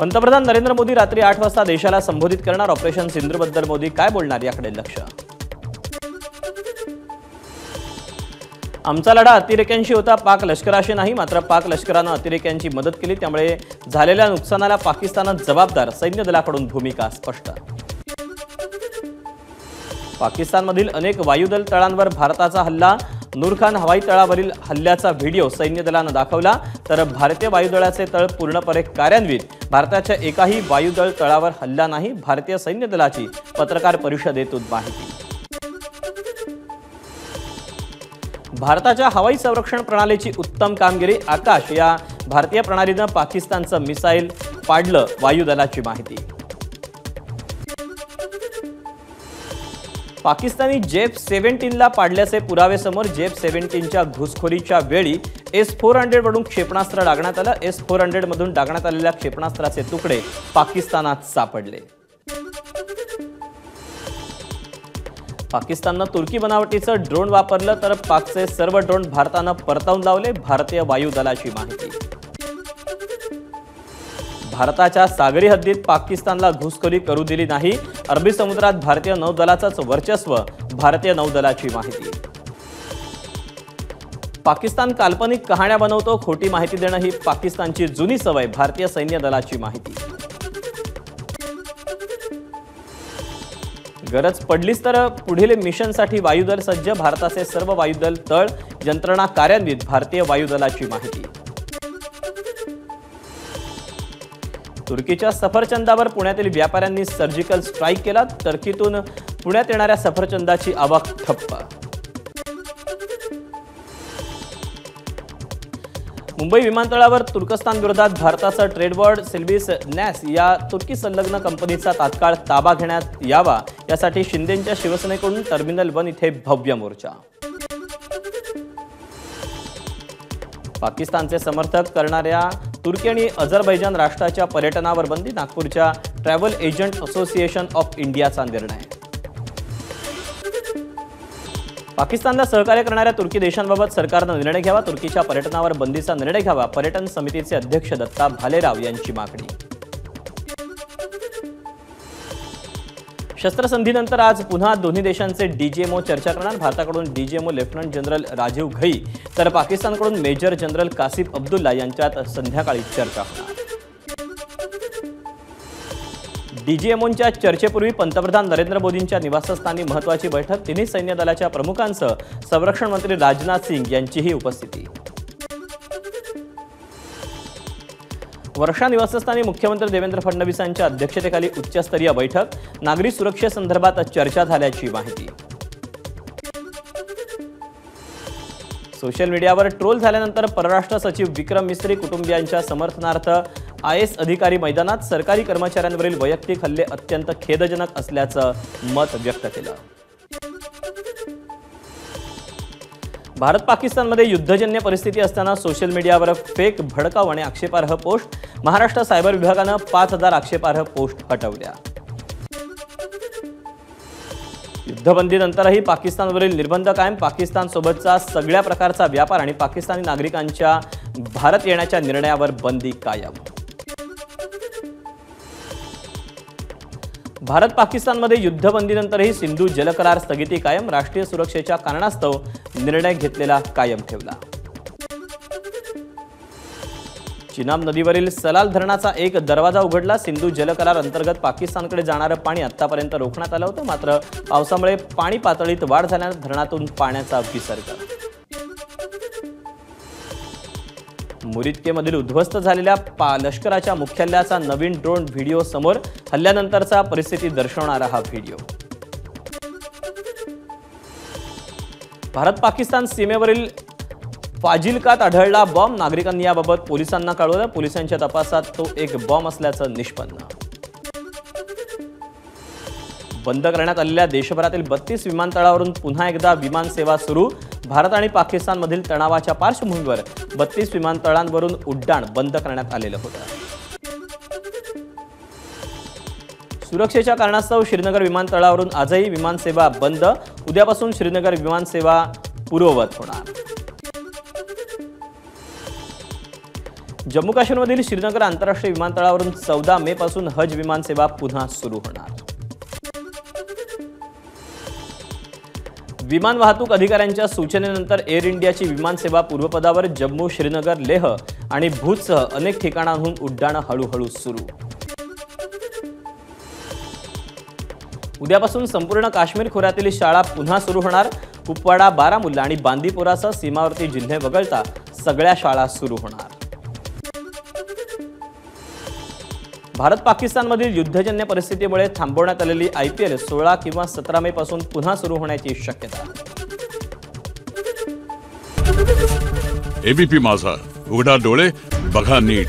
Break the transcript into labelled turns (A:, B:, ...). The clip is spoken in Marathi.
A: पंतप्रधान नरेंद्र मोदी रात्री 8 वाजता देशाला संबोधित करणार। ऑपरेशन सिंधूरबद्दल मोदी काय बोलणार याकडे लक्ष। आमचा लढा अतिरेक्यांशी होता, पाक लष्कराशी नाही। मात्र पाक लष्कराने अतिरेक्यांची मदत केली, त्यामुळे झालेल्या नुकसानाला पाकिस्तान जबाबदार। सैन्य दलाकडून भूमिका स्पष्ट। पाकिस्तानमधील अनेक वायुदल तळांवर भारताचा हल्ला। नूरखान हवाई तळावरील हल्ल्याचा व्हिडिओ सैन्य दलाने दाखवला, तर भारतीय वायुदलाचे तळ पूर्णपणे कार्यान्वित। भारताच्या एकाही वायुदल तळावर हल्ला नाही। भारतीय सैन्य दलाची पत्रकार परिषदेतून माहिती। भारताच्या हवाई संरक्षण प्रणालीची उत्तम कामगिरी। आकाश या भारतीय प्रणालीने पाकिस्तानचं मिसाईल पाडलं। वायुदलाची माहिती। पाकिस्तानी जेफ-17 ला पाडल्याचे पुरावे समोर। जेफ-17च्या घुसखोरीच्या वेळी S-400 वरून क्षेपणास्त्र डागण्यात आलं। S-400 मधून डागण्यात आलेल्या क्षेपणास्त्राचे तुकडे पाकिस्तानात सापडले। पाकिस्तानने तुर्की बनावटीचं ड्रोन वापरलं, तर पाकचे सर्व ड्रोन भारतानं परतावून लावले। भारतीय वायुदलाची माहिती। भारताच्या सागरी हद्दीत पाकिस्तानला घुसखोरी करू दिली नाही। अरबी समुद्रात भारतीय नौदलाचंच वर्चस्व। भारतीय नौदलाची माहिती। पाकिस्तान काल्पनिक कहाण्या बनवतो, खोटी माहिती देणं ही पाकिस्तानची जुनी सवय। भारतीय सैन्य दलाची माहिती। गरज पडलीच तर पुढील मिशनसाठी वायुदल सज्ज। भारताचे सर्व वायुदल तळ यंत्रणा कार्यान्वित। भारतीय वायुदलाची माहिती। तुर्कीच्या सफरचंदावर पुण्यातील व्यापाऱ्यांनी सर्जिकल स्ट्राईक केला। टर्कीतून पुण्यात येणाऱ्या सफरचंदाची आवक ठप्प। मुंबई विमानतळावर तुर्कस्तान विरोधात भारताचा ट्रेड वॉर। सिल्व्हिस नॅस या तुर्की संलग्न कंपनीचा तात्काळ ताबा घेण्यात यावा, यासाठी शिंदेंच्या शिवसेनेकडून टर्मिनल 1 इथे भव्य मोर्चा। पाकिस्तानचे समर्थक करणाऱ्या तुर्की आणि अझरबैजान राष्ट्राच्या पर्यटनावर बंदी। नागपूरच्या ट्रॅव्हल एजंट असोसिएशन ऑफ इंडियाचा निर्णय। पाकिस्तानला सहकार्य करणाऱ्या तुर्की देशांबाबत सरकारने निर्णय घ्यावा। तुर्कीच्या पर्यटनावर बंदीचा निर्णय घ्यावा। पर्यटन समितीचे अध्यक्ष दत्ता भालेराव यांची मागणी। शस्त्रसंधीनंतर आज पुन्हा दोन्ही देशांचे डीजीएमओ चर्चा करणार। भारताकडून DGMO lieutenant general Rajiv Ghai, तर पाकिस्तानकडून मेजर जनरल कासिम अब्दुल्ला यांच्यात संध्याकाळी चर्चा होणार। डीजीएमओंच्या चर्चेपूर्वी पंतप्रधान नरेंद्र मोदींच्या निवासस्थानी महत्त्वाची बैठक। तिन्ही सैन्य दलाच्या प्रमुखांसह संरक्षण मंत्री राजनाथ सिंग यांचीही उपस्थिती। वर्षा निवासस्थानी मुख्यमंत्री देवेंद्र फडणवीसांच्या अध्यक्षतेखाली उच्चस्तरीय बैठक। नागरी सुरक्षेसंदर्भात चर्चा झाल्याची माहिती। सोशल मीडियावर ट्रोल झाल्यानंतर परराष्ट्र सचिव विक्रम मिस्री कुटुंबियांच्या समर्थनार्थ IAS अधिकारी मैदानात। सरकारी कर्मचाऱ्यांवरील वैयक्तिक हल्ले अत्यंत खेदजनक असल्याचं मत व्यक्त केलं। भारत पाकिस्तानमध्ये युद्धजन्य परिस्थिती असताना सोशल मीडियावर फेक, भडकाऊ आणि आक्षेपार्ह पोस्ट। महाराष्ट्र सायबर विभागानं 5000 आक्षेपार्ह पोस्ट हटवल्या। युद्धबंदीनंतरही पाकिस्तानवरील निर्बंध कायम। पाकिस्तानसोबतचा सगळ्या प्रकारचा व्यापार आणि पाकिस्तानी नागरिकांच्या भारत येण्याच्या निर्णयावर बंदी कायम। भारत पाकिस्तानमध्ये युद्धबंदीनंतरही सिंधू जलकरार स्थगिती कायम। राष्ट्रीय सुरक्षेच्या कारणास्तव निर्णय घेतलेला कायम ठेवला। चिनाब नदीवरील सलाल धरणाचा एक दरवाजा उघडला। सिंधू जलकरार अंतर्गत पाकिस्तानकडे जाणारं पाणी आतापर्यंत रोखण्यात आलं होतं, मात्र पावसामुळे पाणी पातळीत वाढ झाल्याने धरणातून पाण्याचा विसर्ग। मुरिदकेमधील उद्ध्वस्त झालेल्या लष्कराच्या मुख्यालयाचा नवीन ड्रोन व्हिडिओ समोर। हल्ल्यानंतरचा परिस्थिती दर्शवणारा हा व्हिडिओ। भारत पाकिस्तान सीमेवरील फाजिलकात आढळला बॉम्ब। नागरिकांनी याबाबत पोलिसांना कळवलं। पोलिसांच्या तपासात तो एक बॉम्ब असल्याचं निष्पन्न। बंद करण्यात आलेल्या देशभरातील 32 विमानतळावरून पुन्हा एकदा विमान सेवा सुरू। भारत आणि पाकिस्तानमधील तणावाच्या पार्श्वभूमीवर 32 विमानतळांवरून उड्डाण बंद करण्यात आलेलं होतं। सुरक्षेच्या कारणास्तव श्रीनगर विमानतळावरून आजही विमानसेवा बंद। उद्यापासून श्रीनगर विमानसेवा पूर्ववत होणार। जम्मू काश्मीरमधील श्रीनगर आंतरराष्ट्रीय विमानतळावरून 14 मे पासून हज विमान सेवा पुन्हा सुरू होणार. विमान वाहतूक अधिकाऱ्यांच्या सूचनेनंतर एअर इंडियाची विमान सेवा पूर्वपदावर. जम्मू, श्रीनगर, लेह आणि भूजसह अनेक ठिकाणांहून उड्डाणं हळूहळू सुरू. उद्यापासून संपूर्ण काश्मीर खोऱ्यातील शाळा पुन्हा सुरू होणार. कुपवाडा, बारामुल्ला आणि बांदीपोरासह सीमावर्ती जिल्हे वगळता सगळ्या शाळा सुरू होणार. भारत पाकिस्तानमधील युद्धजन्य परिस्थितीमुळे थांबवण्यात आलेली IPL 16 किंवा 17 मे पासून पुन्हा सुरू होण्याची शक्यता.
B: ABP माझा, उघडा डोळे बघा नीट.